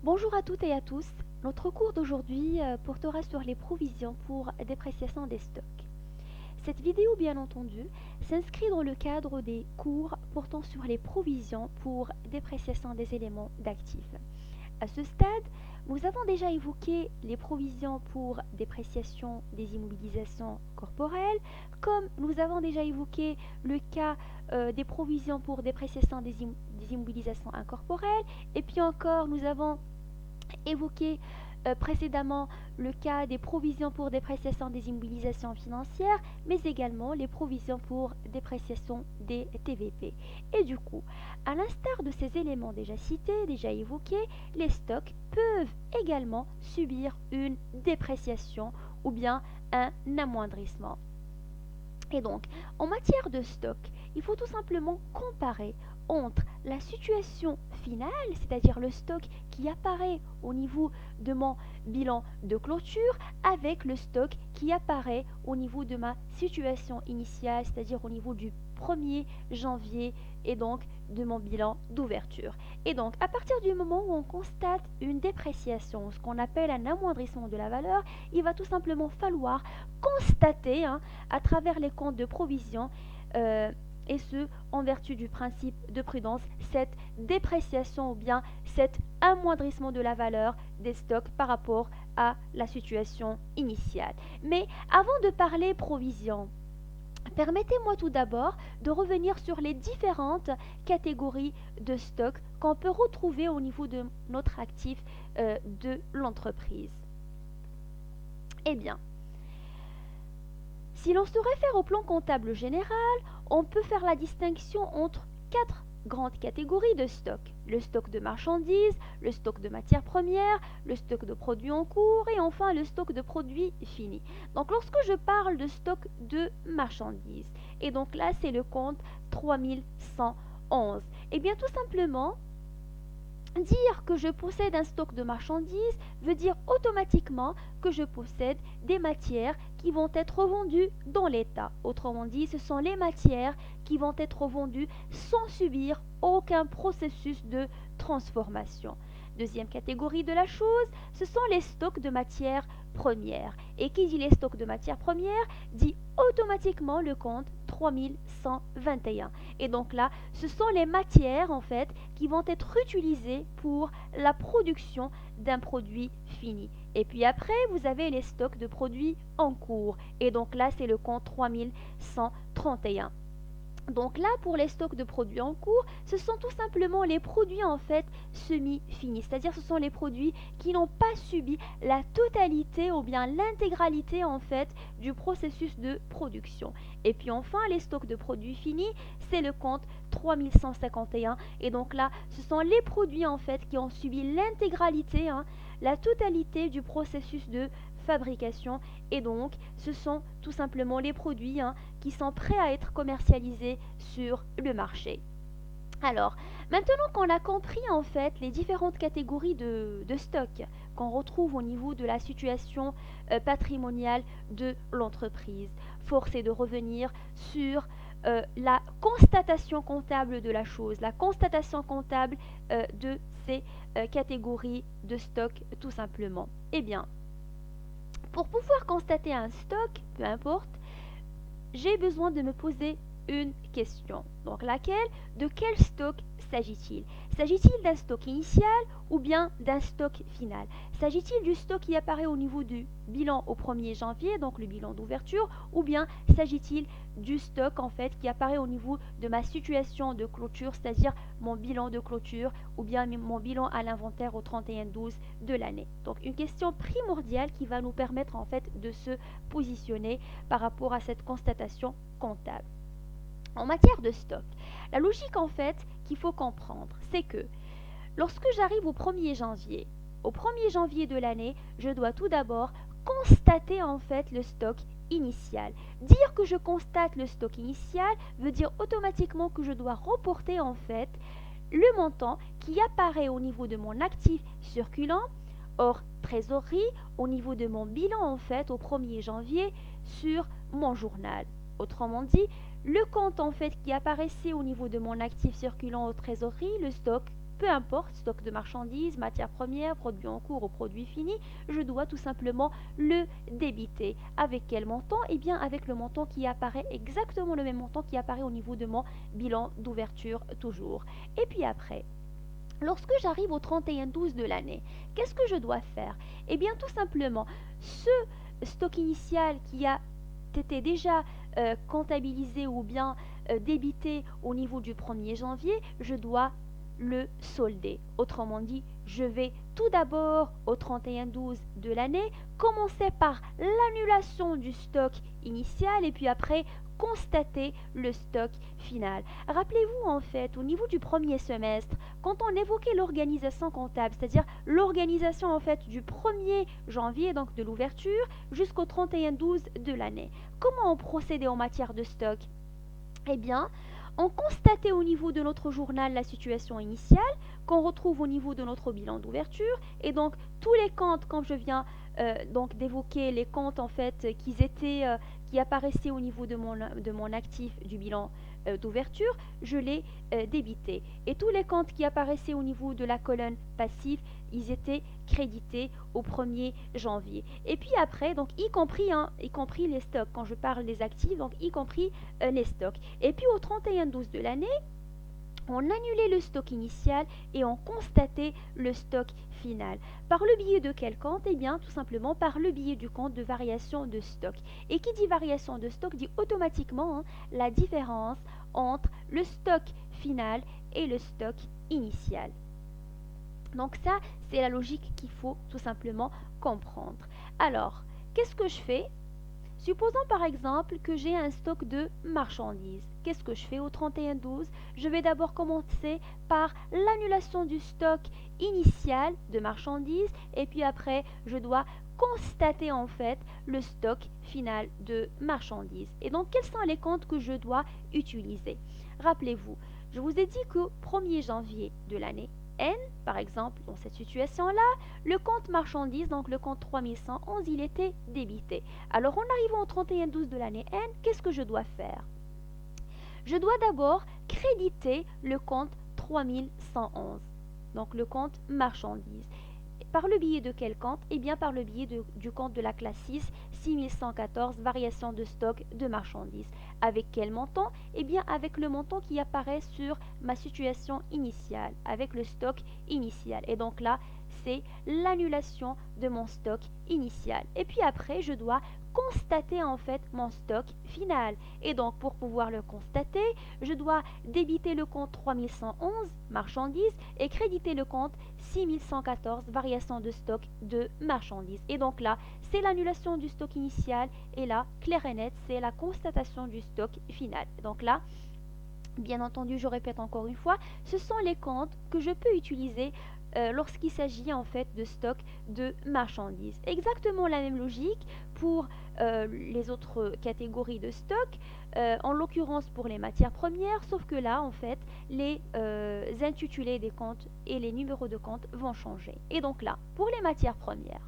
Bonjour à toutes et à tous. Notre cours d'aujourd'hui portera sur les provisions pour dépréciation des stocks. Cette vidéo, bien entendu, s'inscrit dans le cadre des cours portant sur les provisions pour dépréciation des éléments d'actifs. À ce stade, nous avons déjà évoqué les provisions pour dépréciation des immobilisations corporelles, comme nous avons déjà évoqué le cas des provisions pour dépréciation des immobilisations incorporelles, et puis encore nous avons évoqué précédemment le cas des provisions pour dépréciation des immobilisations financières, mais également les provisions pour dépréciation des TVP. Et du coup, à l'instar de ces éléments déjà cités, déjà évoqués, les stocks peuvent également subir une dépréciation ou bien un amoindrissement. Et donc, en matière de stock, il faut tout simplement comparer entre la situation finale, c'est-à-dire le stock qui apparaît au niveau de mon bilan de clôture, avec le stock qui apparaît au niveau de ma situation initiale, c'est-à-dire au niveau du 1er janvier et donc de mon bilan d'ouverture. Et donc, à partir du moment où on constate une dépréciation, ce qu'on appelle un amoindrissement de la valeur, il va tout simplement falloir constater à travers les comptes de provision, et ce, en vertu du principe de prudence, cette dépréciation ou bien cet amoindrissement de la valeur des stocks par rapport à la situation initiale. Mais avant de parler provision, permettez-moi tout d'abord de revenir sur les différentes catégories de stocks qu'on peut retrouver au niveau de notre actif de l'entreprise. Eh bien, si l'on se réfère au plan comptable général, on peut faire la distinction entre quatre grandes catégories de stocks. Le stock de marchandises, le stock de matières premières, le stock de produits en cours et enfin le stock de produits finis. Donc lorsque je parle de stock de marchandises, et donc là c'est le compte 3111, et bien tout simplement, dire que je possède un stock de marchandises veut dire automatiquement que je possède des matières qui vont être vendues dans l'état. Autrement dit, ce sont les matières qui vont être vendues sans subir aucun processus de transformation. Deuxième catégorie de la chose, ce sont les stocks de matières premières. Et qui dit les stocks de matières premières dit automatiquement le compte 3121. Et donc là, ce sont les matières en fait qui vont être utilisées pour la production d'un produit fini. Et puis après, vous avez les stocks de produits en cours. Et donc là, c'est le compte 3131. Donc là, pour les stocks de produits en cours, ce sont tout simplement les produits en fait semi-finis, c'est-à-dire ce sont les produits qui n'ont pas subi la totalité ou bien l'intégralité en fait du processus de production. Et puis enfin, les stocks de produits finis, c'est le compte 3151. Et donc là, ce sont les produits en fait qui ont subi l'intégralité, la totalité du processus de fabrication. Et donc, ce sont tout simplement les produits qui sont prêts à être commercialisés sur le marché. Alors, maintenant qu'on a compris en fait les différentes catégories de stock qu'on retrouve au niveau de la situation patrimoniale de l'entreprise, force est de revenir sur la constatation comptable de la chose, la constatation comptable de ces catégories de stock tout simplement. Eh bien, pour pouvoir constater un stock, peu importe, j'ai besoin de me poser une question. Donc laquelle? De quel stock s'agit-il? S'agit-il d'un stock initial ou bien d'un stock final? S'agit-il du stock qui apparaît au niveau du bilan au 1er janvier, donc le bilan d'ouverture, ou bien s'agit-il du stock en fait qui apparaît au niveau de ma situation de clôture, c'est-à-dire mon bilan de clôture ou bien mon bilan à l'inventaire au 31/12 de l'année? Donc une question primordiale qui va nous permettre en fait de se positionner par rapport à cette constatation comptable. En matière de stock, la logique en fait qu'il faut comprendre, c'est que lorsque j'arrive au 1er janvier, de l'année, je dois tout d'abord constater en fait le stock initial. Dire que je constate le stock initial veut dire automatiquement que je dois reporter en fait le montant qui apparaît au niveau de mon actif circulant hors trésorerie au niveau de mon bilan en fait au 1er janvier sur mon journal. Autrement dit, le compte en fait qui apparaissait au niveau de mon actif circulant aux trésoreries, le stock peu importe, stock de marchandises, matières premières, produits en cours ou produits finis, je dois tout simplement le débiter. Avec quel montant? Eh bien avec le montant qui apparaît, exactement le même montant qui apparaît au niveau de mon bilan d'ouverture toujours. Et puis après, lorsque j'arrive au 31-12 de l'année, qu'est-ce que je dois faire? Eh bien tout simplement, ce stock initial qui a été déjà comptabilisé ou bien débité au niveau du 1er janvier, je dois le solder. Autrement dit, je vais tout d'abord au 31-12 de l'année commencer par l'annulation du stock initial et puis après constater le stock final. Rappelez-vous en fait, au niveau du premier semestre, quand on évoquait l'organisation comptable, c'est-à-dire l'organisation en fait du 1er janvier, donc de l'ouverture, jusqu'au 31-12 de l'année. Comment on procédait en matière de stock? Eh bien, on constatait au niveau de notre journal la situation initiale qu'on retrouve au niveau de notre bilan d'ouverture et donc tous les comptes, comme je viens donc d'évoquer les comptes en fait qui apparaissaient au niveau de mon actif du bilan d'ouverture, je les débitais. Et tous les comptes qui apparaissaient au niveau de la colonne passive, ils étaient crédités au 1er janvier. Et puis après, donc y compris les stocks, quand je parle des actifs, donc y compris les stocks. Et puis au 31-12 de l'année, on annulait le stock initial et on constatait le stock final. Par le biais de quel compte? Eh bien, tout simplement par le biais du compte de variation de stock. Et qui dit variation de stock dit automatiquement la différence entre le stock final et le stock initial. Donc ça, c'est la logique qu'il faut tout simplement comprendre. Alors, qu'est-ce que je fais? Supposons par exemple que j'ai un stock de marchandises. Qu'est-ce que je fais au 31-12? Je vais d'abord commencer par l'annulation du stock initial de marchandises et puis après je dois constater en fait le stock final de marchandises. Et donc quels sont les comptes que je dois utiliser? Rappelez-vous, je vous ai dit qu'au 1er janvier de l'année N, par exemple, dans cette situation-là, le compte marchandises, donc le compte 3111, il était débité. Alors, en arrivant au 31-12 de l'année N, qu'est-ce que je dois faire? Je dois d'abord créditer le compte 3111, donc le compte marchandises. Par le biais de quel compte? Eh bien par le biais du compte de la classe 6, 6114, variation de stock de marchandises. Avec quel montant? Eh bien avec le montant qui apparaît sur ma situation initiale, avec le stock initial. Et donc là, c'est l'annulation de mon stock initial. Et puis après, je dois constater en fait mon stock final. Et donc pour pouvoir le constater, je dois débiter le compte 3111 marchandises et créditer le compte 6114 variation de stock de marchandises. Et donc là, c'est l'annulation du stock initial et là, clair et net, c'est la constatation du stock final. Donc là, bien entendu, je répète encore une fois, ce sont les comptes que je peux utiliser lorsqu'il s'agit en fait de stock de marchandises. Exactement la même logique pour les autres catégories de stock, en l'occurrence pour les matières premières, sauf que là en fait les intitulés des comptes et les numéros de compte vont changer. Et donc là, pour les matières premières,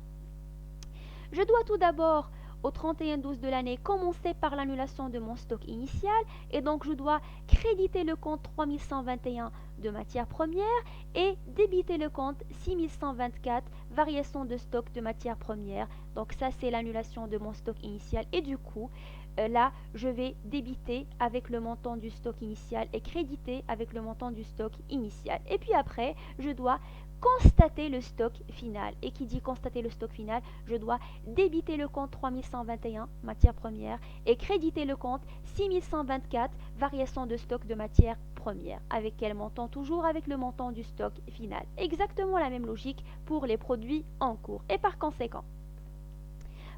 je dois tout d'abord au 31-12 de l'année commencer par l'annulation de mon stock initial et donc je dois créditer le compte 3121 de matières premières et débiter le compte 6124 variation de stock de matières premières. Donc ça c'est l'annulation de mon stock initial et du coup là je vais débiter avec le montant du stock initial et créditer avec le montant du stock initial. Et puis après je dois constater le stock final. Et qui dit constater le stock final, je dois débiter le compte 3121 matières premières et créditer le compte 6124 variation de stock de matières premières. Avec quel montant? Toujours avec le montant du stock final. Exactement la même logique pour les produits en cours. Et par conséquent,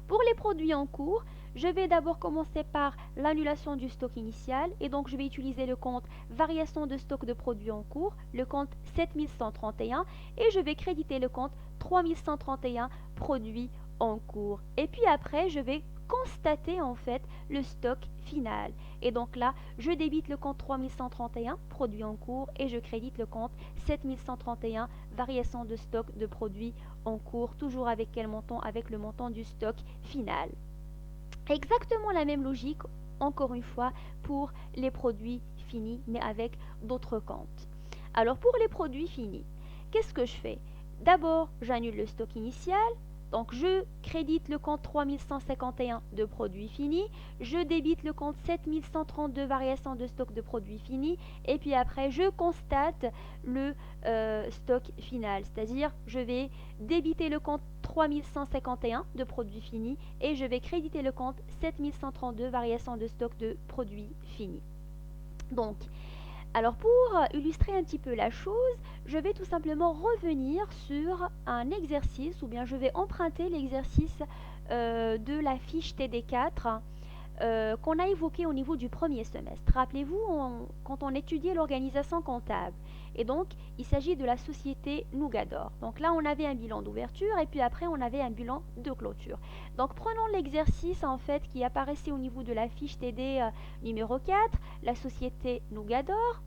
pour les produits en cours, je vais d'abord commencer par l'annulation du stock initial et donc je vais utiliser le compte variation de stock de produits en cours, le compte 7131 et je vais créditer le compte 3131 produits en cours. Et puis après, je vais constater en fait le stock final. Et donc là, je débite le compte 3131 produits en cours et je crédite le compte 7131 variation de stock de produits en cours, toujours avec quel montant? Avec le montant du stock final. Exactement la même logique, encore une fois, pour les produits finis, mais avec d'autres comptes. Alors pour les produits finis, qu'est-ce que je fais? D'abord, j'annule le stock initial. Donc je crédite le compte 3151 de produits finis, je débite le compte 7132 variations de stock de produits finis et puis après je constate le stock final, c'est-à-dire je vais débiter le compte 3151 de produits finis et je vais créditer le compte 7132 variations de stock de produits finis. Donc, alors pour illustrer un petit peu la chose, je vais tout simplement revenir sur un exercice, ou bien je vais emprunter l'exercice de la fiche TD4 qu'on a évoqué au niveau du premier semestre. Rappelez-vous, quand on étudiait l'organisation comptable. Et donc, il s'agit de la société Nougador. Donc là, on avait un bilan d'ouverture et puis après, on avait un bilan de clôture. Donc, prenons l'exercice en fait qui apparaissait au niveau de la fiche TD numéro 4, la société Nougador.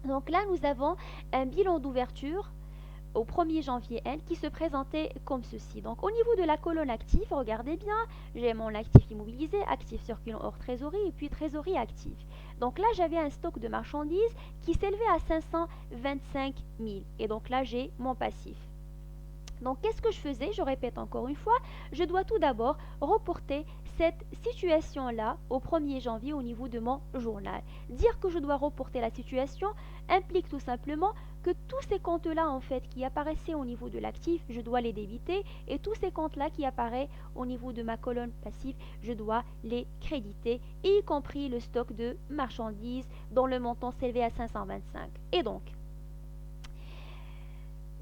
Donc là, nous avons un bilan d'ouverture au 1er janvier N qui se présentait comme ceci. Donc au niveau de la colonne active, regardez bien, j'ai mon actif immobilisé, actif circulant hors trésorerie et puis trésorerie active. Donc là, j'avais un stock de marchandises qui s'élevait à 525 000. Et donc là, j'ai mon passif. Donc, qu'est-ce que je faisais? Je répète encore une fois, je dois tout d'abord reporter cette situation-là au 1er janvier au niveau de mon journal. Dire que je dois reporter la situation implique tout simplement que tous ces comptes-là, en fait, qui apparaissaient au niveau de l'actif, je dois les débiter et tous ces comptes-là qui apparaissent au niveau de ma colonne passive, je dois les créditer, y compris le stock de marchandises dont le montant s'élevait à 525. Et donc,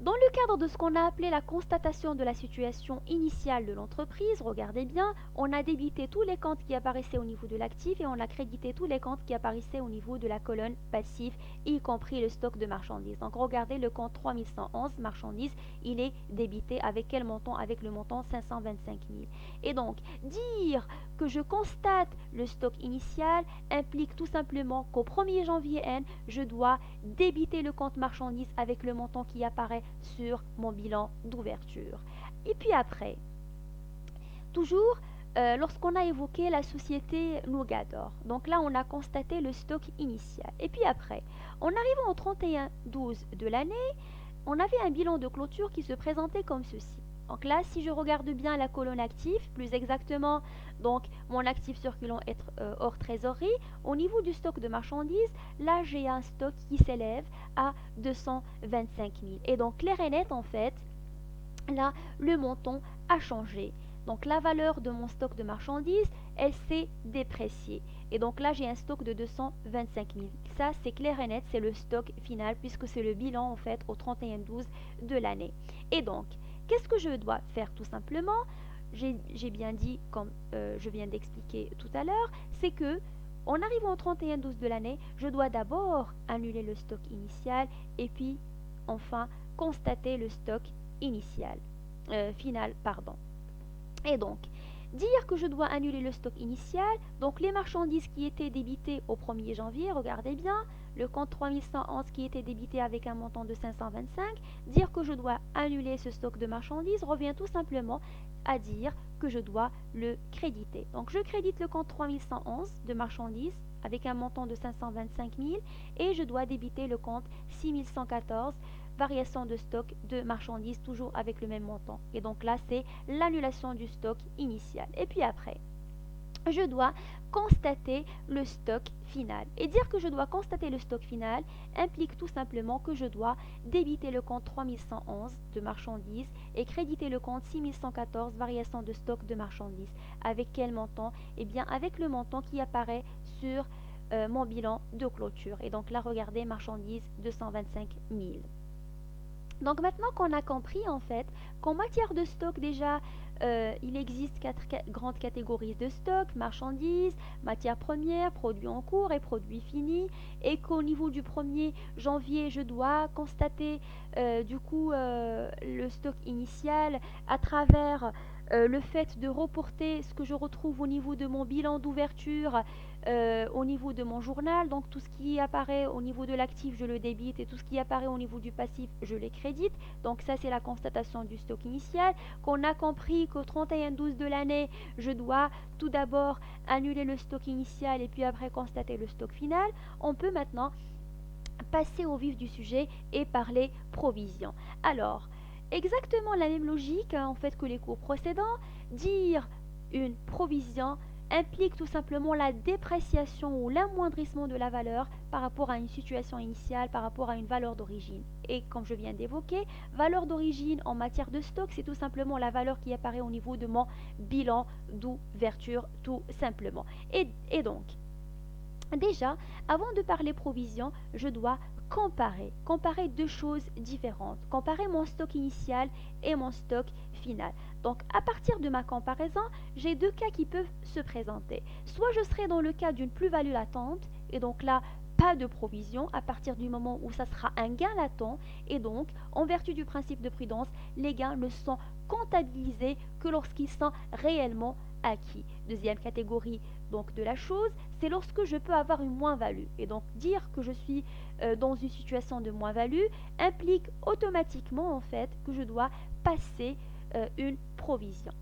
dans le cadre de ce qu'on a appelé la constatation de la situation initiale de l'entreprise, regardez bien, on a débité tous les comptes qui apparaissaient au niveau de l'actif et on a crédité tous les comptes qui apparaissaient au niveau de la colonne passive, y compris le stock de marchandises. Donc regardez le compte 3111 marchandises, il est débité avec quel montant? Avec le montant 525 000. Et donc, dire que je constate le stock initial implique tout simplement qu'au 1er janvier N, je dois débiter le compte marchandises avec le montant qui apparaît sur mon bilan d'ouverture. Et puis après, toujours lorsqu'on a évoqué la société Nougador, donc là on a constaté le stock initial. Et puis après, en arrivant au 31-12 de l'année, on avait un bilan de clôture qui se présentait comme ceci. Donc là, si je regarde bien la colonne active, plus exactement, donc mon actif circulant est hors trésorerie, au niveau du stock de marchandises, là j'ai un stock qui s'élève à 225 000. Et donc clair et net, en fait, là le montant a changé. Donc la valeur de mon stock de marchandises, elle s'est dépréciée. Et donc là, j'ai un stock de 225 000. Ça, c'est clair et net, c'est le stock final puisque c'est le bilan en fait au 31-12 de l'année. Et donc, qu'est-ce que je dois faire tout simplement? J'ai bien dit, comme je viens d'expliquer tout à l'heure, c'est que en arrivant au 31-12 de l'année, je dois d'abord annuler le stock initial et puis enfin constater le stock initial, final, pardon. Et donc, dire que je dois annuler le stock initial, donc les marchandises qui étaient débitées au 1er janvier, regardez bien, le compte 3111 qui était débité avec un montant de 525, dire que je dois annuler ce stock de marchandises revient tout simplement à dire que je dois le créditer. Donc je crédite le compte 3111 de marchandises avec un montant de 525 000 et je dois débiter le compte 6114 variation de stock de marchandises toujours avec le même montant. Et donc là, c'est l'annulation du stock initial. Et puis après, je dois constater le stock final. Et dire que je dois constater le stock final implique tout simplement que je dois débiter le compte 3111 de marchandises et créditer le compte 6114 variation de stock de marchandises. Avec quel montant? Eh bien, avec le montant qui apparaît sur mon bilan de clôture. Et donc là, regardez, marchandises 225 000. Donc maintenant qu'on a compris en fait qu'en matière de stock déjà, il existe quatre grandes catégories de stock, marchandises, matières premières, produits en cours et produits finis, et qu'au niveau du 1er janvier, je dois constater du coup le stock initial à travers le fait de reporter ce que je retrouve au niveau de mon bilan d'ouverture, au niveau de mon journal. Donc tout ce qui apparaît au niveau de l'actif, je le débite et tout ce qui apparaît au niveau du passif, je les crédite. Donc ça, c'est la constatation du stock initial. Qu'on a compris qu'au 31-12 de l'année, je dois tout d'abord annuler le stock initial et puis après constater le stock final. On peut maintenant passer au vif du sujet et parler provision. Alors, exactement la même logique en fait que les cours précédents, dire une provision implique tout simplement la dépréciation ou l'amoindrissement de la valeur par rapport à une situation initiale, par rapport à une valeur d'origine. Et comme je viens d'évoquer, valeur d'origine en matière de stock, c'est tout simplement la valeur qui apparaît au niveau de mon bilan d'ouverture, tout simplement. Et donc, déjà, avant de parler provision, je dois comparer deux choses différentes, comparer mon stock initial et mon stock final. Donc, à partir de ma comparaison, j'ai deux cas qui peuvent se présenter. Soit je serai dans le cas d'une plus-value latente, et donc là, pas de provision à partir du moment où ça sera un gain latent, et donc, en vertu du principe de prudence, les gains ne sont comptabilisés que lorsqu'ils sont réellement acquis. Deuxième catégorie donc de la chose, c'est lorsque je peux avoir une moins-value. Et donc dire que je suis dans une situation de moins-value implique automatiquement en fait que je dois passer une provision.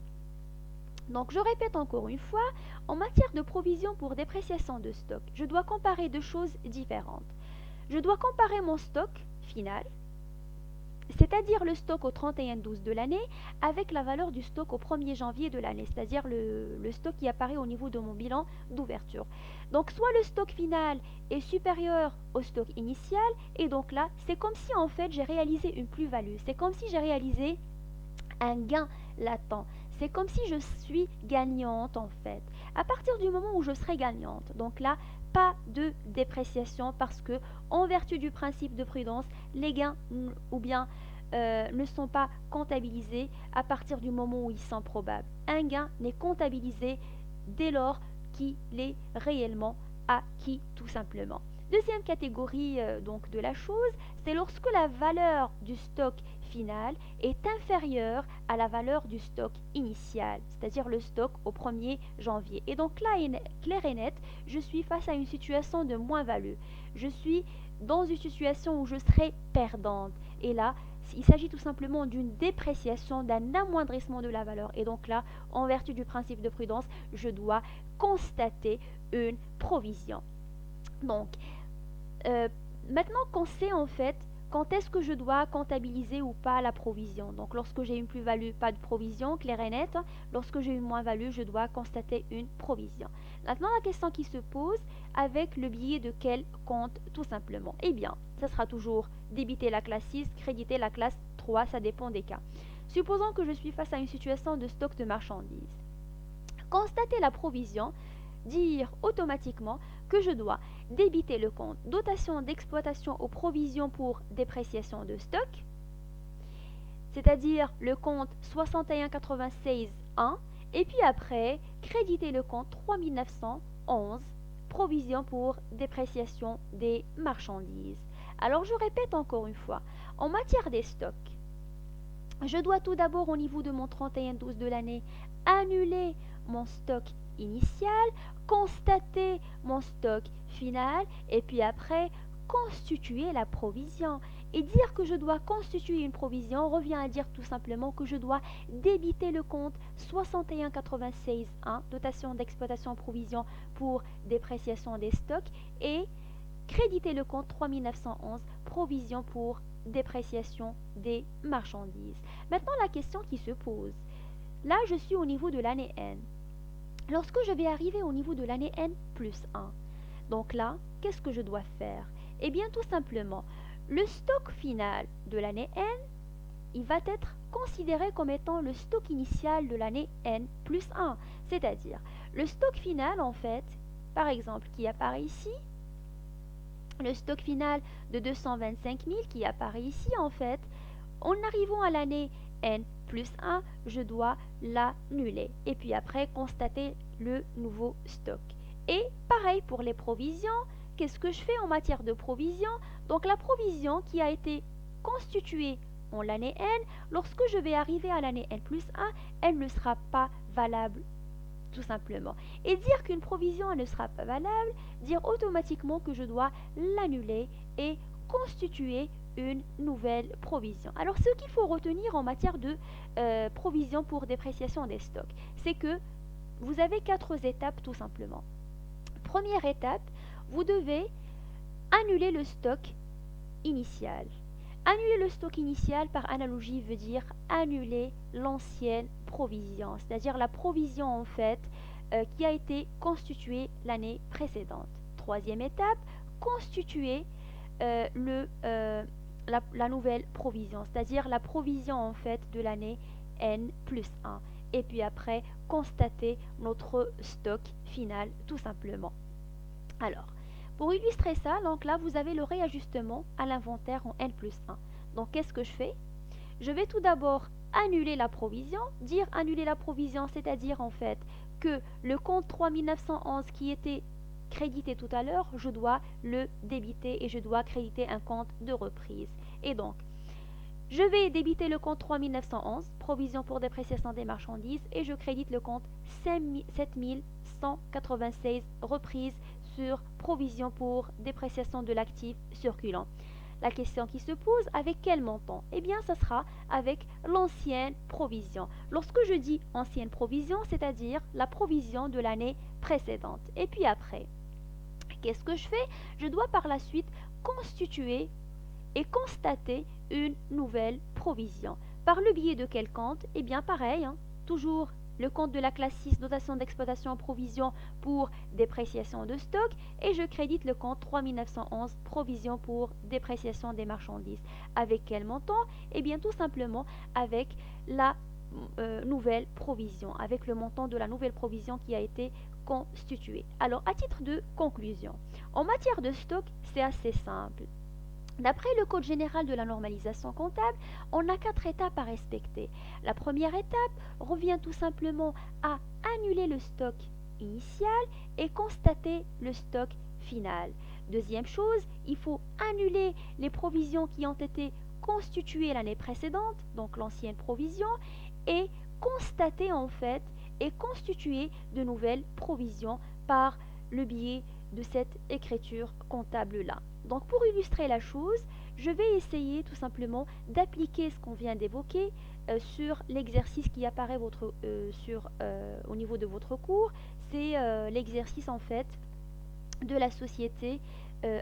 Donc je répète encore une fois, en matière de provision pour dépréciation de stock, je dois comparer deux choses différentes. Je dois comparer mon stock final, c'est-à-dire le stock au 31-12 de l'année, avec la valeur du stock au 1er janvier de l'année, c'est-à-dire le stock qui apparaît au niveau de mon bilan d'ouverture. Donc soit le stock final est supérieur au stock initial, et donc là, c'est comme si en fait j'ai réalisé une plus-value, c'est comme si j'ai réalisé un gain latent. C'est comme si je suis gagnante en fait. À partir du moment où je serai gagnante, donc là, pas de dépréciation parce que, en vertu du principe de prudence, les gains ou bien ne sont pas comptabilisés à partir du moment où ils sont probables. Un gain n'est comptabilisé dès lors qu'il est réellement acquis tout simplement. Deuxième catégorie donc de la chose, c'est lorsque la valeur du stock final est inférieure à la valeur du stock initial, c'est-à-dire le stock au 1er janvier. Et donc là, clair et net, je suis face à une situation de moins-value. Je suis dans une situation où je serai perdante. Et là, il s'agit tout simplement d'une dépréciation, d'un amoindrissement de la valeur. Et donc là, en vertu du principe de prudence, je dois constater une provision. Donc, euh, maintenant qu'on sait en fait quand est-ce que je dois comptabiliser ou pas la provision. Donc lorsque j'ai une plus-value, pas de provision, clair et net. Lorsque j'ai une moins-value, je dois constater une provision. Maintenant, la question qui se pose, avec le biais de quel compte tout simplement? Eh bien, ça sera toujours débiter la classe 6, créditer la classe 3, ça dépend des cas. Supposons que je suis face à une situation de stock de marchandises. Constater la provision, dire automatiquement que je dois débiter le compte dotation d'exploitation aux provisions pour dépréciation de stock, c'est-à-dire le compte 6196.1, et puis après créditer le compte 3911 provision pour dépréciation des marchandises. Alors je répète encore une fois, en matière des stocks, je dois tout d'abord au niveau de mon 31-12 de l'année annuler mon stock initial, constater mon stock final et puis après constituer la provision. Et dire que je dois constituer une provision revient à dire tout simplement que je dois débiter le compte 6196.1, dotation d'exploitation provision pour dépréciation des stocks, et créditer le compte 3911, provision pour dépréciation des marchandises. Maintenant, la question qui se pose, là je suis au niveau de l'année N. Lorsque je vais arriver au niveau de l'année N plus 1, donc là, qu'est-ce que je dois faire? Eh bien tout simplement, le stock final de l'année N, il va être considéré comme étant le stock initial de l'année N plus 1. C'est-à-dire, le stock final en fait, par exemple, qui apparaît ici, le stock final de 225 000 qui apparaît ici en fait, en arrivant à l'année N plus 1, je dois l'annuler. Et puis après, constater le nouveau stock. Et pareil pour les provisions, qu'est-ce que je fais en matière de provision? Donc la provision qui a été constituée en l'année N, lorsque je vais arriver à l'année N plus 1, elle ne sera pas valable tout simplement. Et dire qu'une provision ne sera pas valable, dire automatiquement que je dois l'annuler et constituer une nouvelle provision. Alors ce qu'il faut retenir en matière de provision pour dépréciation des stocks, c'est que vous avez 4 étapes tout simplement. Première étape, vous devez annuler le stock initial. Annuler le stock initial par analogie veut dire annuler l'ancienne provision, c'est-à-dire la provision en fait qui a été constituée l'année précédente. Troisième étape, constituer la nouvelle provision, c'est-à-dire la provision en fait de l'année N plus 1. Et puis après, constater notre stock final tout simplement. Alors, pour illustrer ça, donc là, vous avez le réajustement à l'inventaire en N plus 1. Donc, qu'est-ce que je fais? Je vais tout d'abord annuler la provision. Dire annuler la provision, c'est-à-dire en fait que le compte 3911 qui était crédité tout à l'heure, je dois le débiter et je dois créditer un compte de reprise. Et donc, je vais débiter le compte 3911, provision pour dépréciation des marchandises, et je crédite le compte 7196, reprise sur provision pour dépréciation de l'actif circulant. La question qui se pose, avec quel montant? Eh bien, ça sera avec l'ancienne provision. Lorsque je dis ancienne provision, c'est-à-dire la provision de l'année précédente. Et puis après, qu'est-ce que je fais? Je dois par la suite constituer et constater une nouvelle provision. Par le biais de quel compte? Eh bien pareil, toujours le compte de la classe 6, dotation d'exploitation en provision pour dépréciation de stock, et je crédite le compte 3911, provision pour dépréciation des marchandises. Avec quel montant? Eh bien tout simplement avec la nouvelle provision, avec le montant de la nouvelle provision qui a été constituée. Alors à titre de conclusion, en matière de stock, c'est assez simple. D'après le Code général de la normalisation comptable, on a 4 étapes à respecter. La première étape revient tout simplement à annuler le stock initial et constater le stock final. Deuxième chose, il faut annuler les provisions qui ont été constituées l'année précédente, donc l'ancienne provision, et constater en fait et constituer de nouvelles provisions par le biais de cette écriture comptable-là. Donc pour illustrer la chose, je vais essayer tout simplement d'appliquer ce qu'on vient d'évoquer sur l'exercice qui apparaît au niveau de votre cours. C'est l'exercice en fait de la société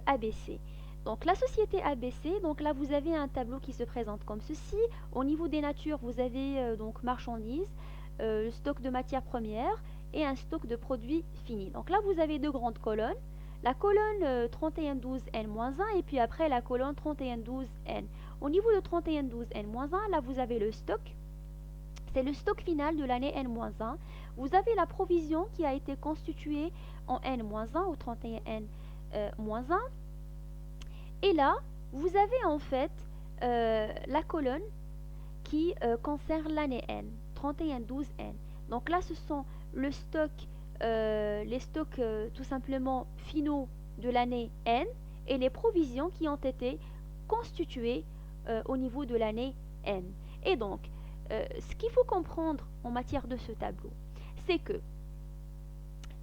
ABC. Donc la société ABC, donc là vous avez un tableau qui se présente comme ceci. Au niveau des natures, vous avez donc marchandises, stock de matières premières et un stock de produits finis. Donc là vous avez deux grandes colonnes. La colonne 3112N-1 et puis après la colonne 3112N. Au niveau de 3112N-1, là vous avez le stock. C'est le stock final de l'année N-1. Vous avez la provision qui a été constituée en N-1 ou 31N-1. Et là, vous avez en fait la colonne qui concerne l'année N, 3112N. Donc là, ce sont le stock les stocks tout simplement finaux de l'année N et les provisions qui ont été constituées au niveau de l'année N. Et donc, ce qu'il faut comprendre en matière de ce tableau, c'est que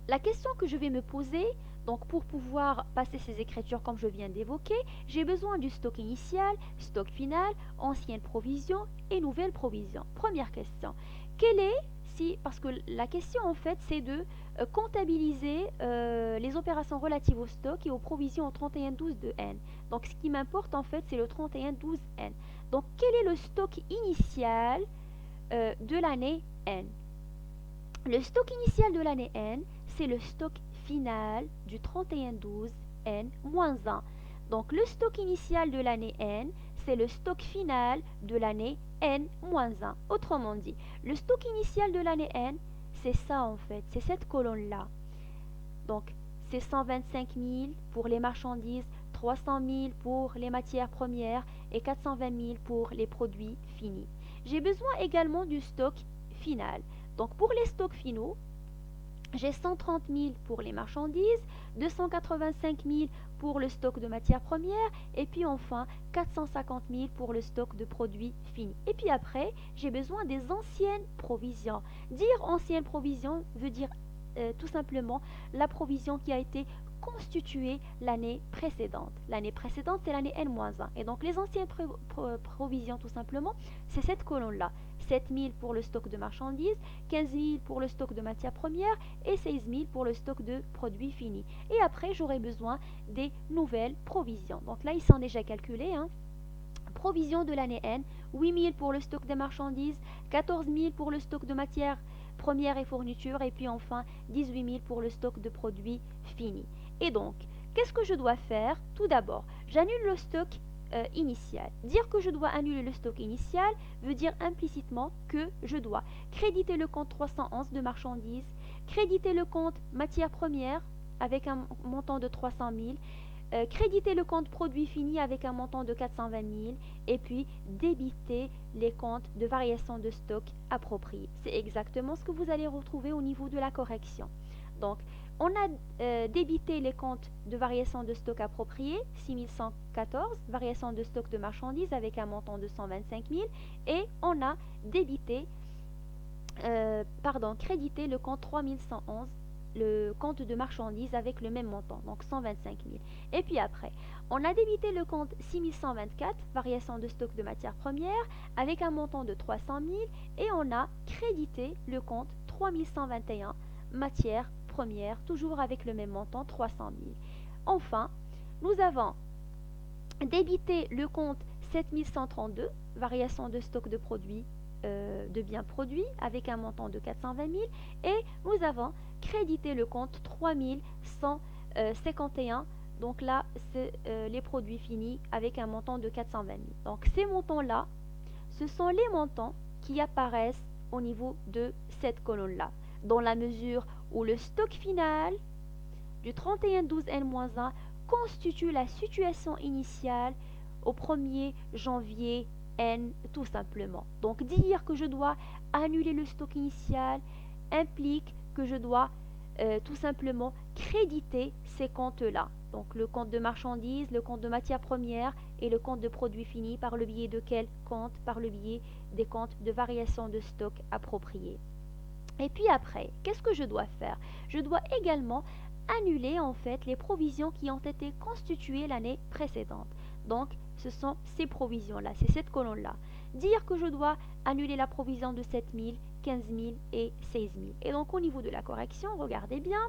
la question que je vais me poser, donc pour pouvoir passer ces écritures comme je viens d'évoquer, j'ai besoin du stock initial, stock final, ancienne provision et nouvelle provision. Première question, quelle est parce que la question en fait c'est de comptabiliser les opérations relatives au stock et aux provisions au 3112 de N. Donc ce qui m'importe en fait c'est le 3112N. Donc quel est le stock initial de l'année N? Le stock initial de l'année N, c'est le stock final du 3112N-1. Donc le stock initial de l'année N, c'est le stock final de l'année N-1. Autrement dit, le stock initial de l'année N, c'est ça en fait, c'est cette colonne-là. Donc c'est 125 000 pour les marchandises, 300 000 pour les matières premières et 420 000 pour les produits finis. J'ai besoin également du stock final. Donc pour les stocks finaux, j'ai 130 000 pour les marchandises, 285 000 pour le stock de matières premières et puis enfin 450 000 pour le stock de produits finis. Et puis après, j'ai besoin des anciennes provisions. Dire ancienne provision veut dire tout simplement la provision qui a été constituée l'année précédente. L'année précédente, c'est l'année N-1. Et donc les anciennes provisions, tout simplement, c'est cette colonne-là. 7 000 pour le stock de marchandises, 15 000 pour le stock de matières premières et 16 000 pour le stock de produits finis. Et après, j'aurai besoin des nouvelles provisions. Donc là, ils sont déjà calculés, hein. Provision de l'année N, 8 000 pour le stock des marchandises, 14 000 pour le stock de matières premières et fournitures, et puis enfin 18 000 pour le stock de produits finis. Et donc, qu'est-ce que je dois faire? Tout d'abord, j'annule le stock initial. Dire que je dois annuler le stock initial veut dire implicitement que je dois créditer le compte 311 de marchandises, créditer le compte matières premières avec un montant de 300 000, créditer le compte produit fini avec un montant de 420 000 et puis débiter les comptes de variation de stock appropriés. C'est exactement ce que vous allez retrouver au niveau de la correction. Donc, on a débité les comptes de variation de stock appropriés, 6114, variation de stock de marchandises avec un montant de 125 000 et on a débité, crédité le compte 3111, le compte de marchandises avec le même montant, donc 125 000. Et puis après, on a débité le compte 6124, variation de stock de matières premières, avec un montant de 300 000, et on a crédité le compte 3121, matières premières, toujours avec le même montant, 300 000. Enfin, nous avons débité le compte 7132, variation de stock de produits de biens produits avec un montant de 420 000 et nous avons crédité le compte 3151, donc là c'est les produits finis avec un montant de 420 000. Donc ces montants-là, ce sont les montants qui apparaissent au niveau de cette colonne-là, dans la mesure où le stock final du 31-12N-1 constitue la situation initiale au 1er janvier N tout simplement. Donc dire que je dois annuler le stock initial implique que je dois tout simplement créditer ces comptes-là. Donc le compte de marchandises, le compte de matières premières et le compte de produits finis par le biais de quel compte? Par le biais des comptes de variation de stock appropriés. Et puis après, qu'est-ce que je dois faire? Je dois également annuler en fait les provisions qui ont été constituées l'année précédente. Donc ce sont ces provisions-là, c'est cette colonne-là. Dire que je dois annuler la provision de 7 000, 15 000 et 16 000. Et donc au niveau de la correction, regardez bien.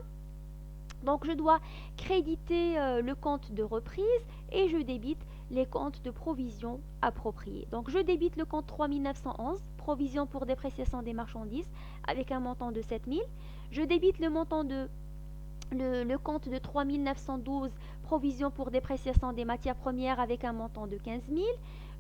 Donc je dois créditer le compte de reprise et je débite les comptes de provision appropriés. Donc je débite le compte 3911, provision pour dépréciation des marchandises, avec un montant de 7 000. Je débite le compte de 3912, provision pour dépréciation des matières premières avec un montant de 15 000.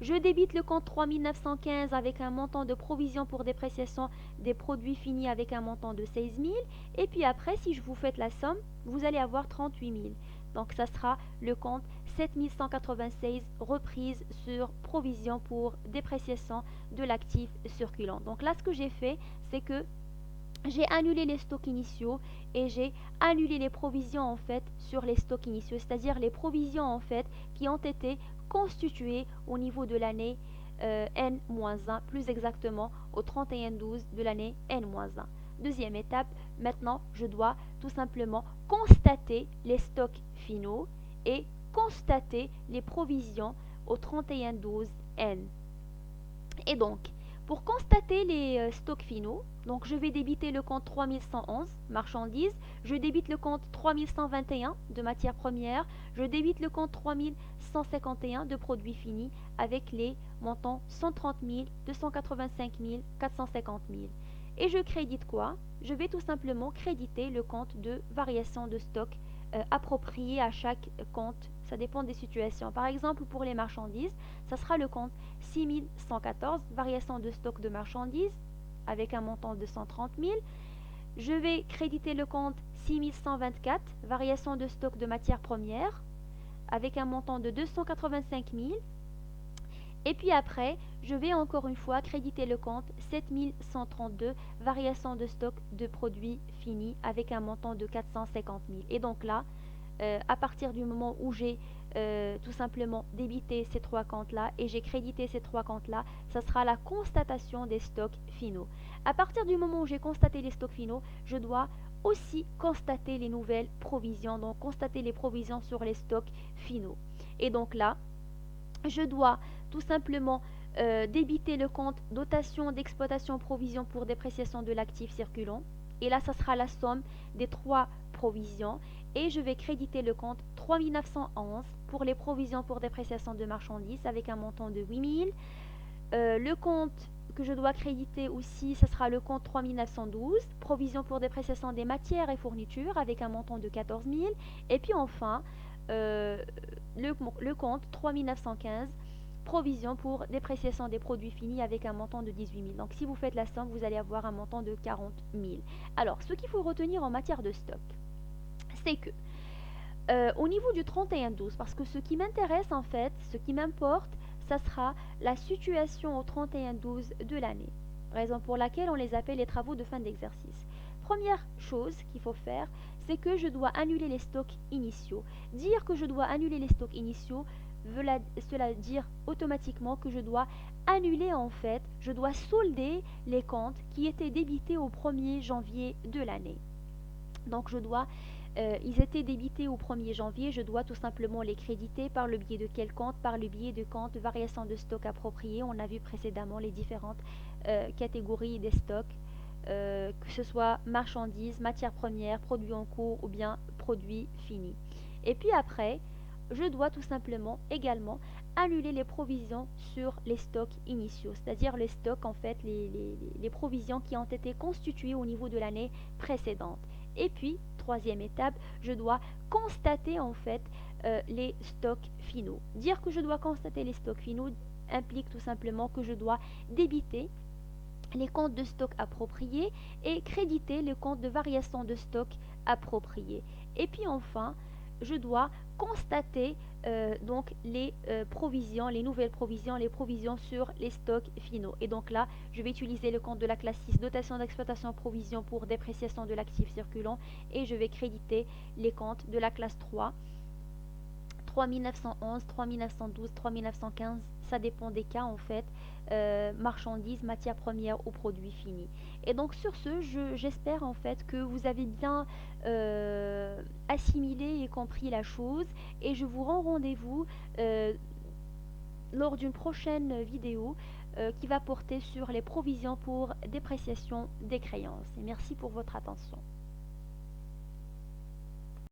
Je débite le compte 3915 avec un montant de provision pour dépréciation des produits finis avec un montant de 16 000. Et puis après, si je vous fais la somme, vous allez avoir 38 000. Donc ça sera le compte 7196 reprise sur provision pour dépréciation de l'actif circulant. Donc là, ce que j'ai fait, c'est que j'ai annulé les stocks initiaux et j'ai annulé les provisions en fait sur les stocks initiaux, c'est-à-dire les provisions en fait qui ont été constituées au niveau de l'année N-1, plus exactement au 31-12 de l'année N-1. Deuxième étape, maintenant je dois tout simplement constater les stocks finaux et constater les provisions au 31-12 N. Et donc, pour constater les stocks finaux, donc je vais débiter le compte 3111, marchandises, je débite le compte 3121 de matières premières, je débite le compte 3151 de produits finis avec les montants 130 000, 285 000, 450 000. Et je crédite quoi? Je vais tout simplement créditer le compte de variation de stock approprié à chaque compte. Ça dépend des situations. Par exemple, pour les marchandises, ça sera le compte 6114, variation de stock de marchandises, avec un montant de 130 000. Je vais créditer le compte 6124, variation de stock de matières premières, avec un montant de 285 000. Et puis après, je vais encore une fois créditer le compte 7132, variation de stock de produits finis, avec un montant de 450 000. Et donc là, à partir du moment où j'ai tout simplement débité ces trois comptes-là et j'ai crédité ces trois comptes-là, ça sera la constatation des stocks finaux. À partir du moment où j'ai constaté les stocks finaux, je dois aussi constater les nouvelles provisions, donc constater les provisions sur les stocks finaux. Et donc là, je dois tout simplement débiter le compte dotation d'exploitation provision pour dépréciation de l'actif circulant. Et là, ça sera la somme des trois provisions. Et je vais créditer le compte 3911 pour les provisions pour dépréciation de marchandises avec un montant de 8000. Le compte que je dois créditer aussi, ce sera le compte 3912, provision pour dépréciation des matières et fournitures avec un montant de 14 000. Et puis enfin, euh, le compte 3915, provision pour dépréciation des produits finis avec un montant de 18 000. Donc si vous faites la somme, vous allez avoir un montant de 40 000. Alors, ce qu'il faut retenir en matière de stock, c'est que au niveau du 31-12, parce que ce qui m'intéresse en fait, ce qui m'importe, ça sera la situation au 31-12 de l'année. Raison pour laquelle on les appelle les travaux de fin d'exercice. Première chose qu'il faut faire, c'est que je dois annuler les stocks initiaux. Dire que je dois annuler les stocks initiaux cela dire automatiquement que je dois annuler en fait, je dois solder les comptes qui étaient débités au 1er janvier de l'année. Donc ils étaient débités au 1er janvier, je dois tout simplement les créditer par le biais de quel compte? Par le biais de compte variation de stock approprié. On a vu précédemment les différentes catégories des stocks, que ce soit marchandises, matières premières, produits en cours ou bien produits finis. Et puis après, je dois tout simplement également annuler les provisions sur les stocks initiaux, c'est-à-dire les stocks en fait, les provisions qui ont été constituées au niveau de l'année précédente. Et puis, troisième étape, je dois constater en fait les stocks finaux. Dire que je dois constater les stocks finaux implique tout simplement que je dois débiter les comptes de stock appropriés et créditer les comptes de variation de stock appropriés. Et puis enfin, je dois constater donc les provisions, les nouvelles provisions, les provisions sur les stocks finaux. Et donc là, je vais utiliser le compte de la classe 6, dotation d'exploitation provision pour dépréciation de l'actif circulant, et je vais créditer les comptes de la classe 3. 3911, 3912, 3915, ça dépend des cas en fait, marchandises, matières premières ou produits finis. Et donc sur ce, j'espère en fait que vous avez bien assimilé et compris la chose, et je vous rends rendez-vous lors d'une prochaine vidéo qui va porter sur les provisions pour dépréciation des créances. Et merci pour votre attention.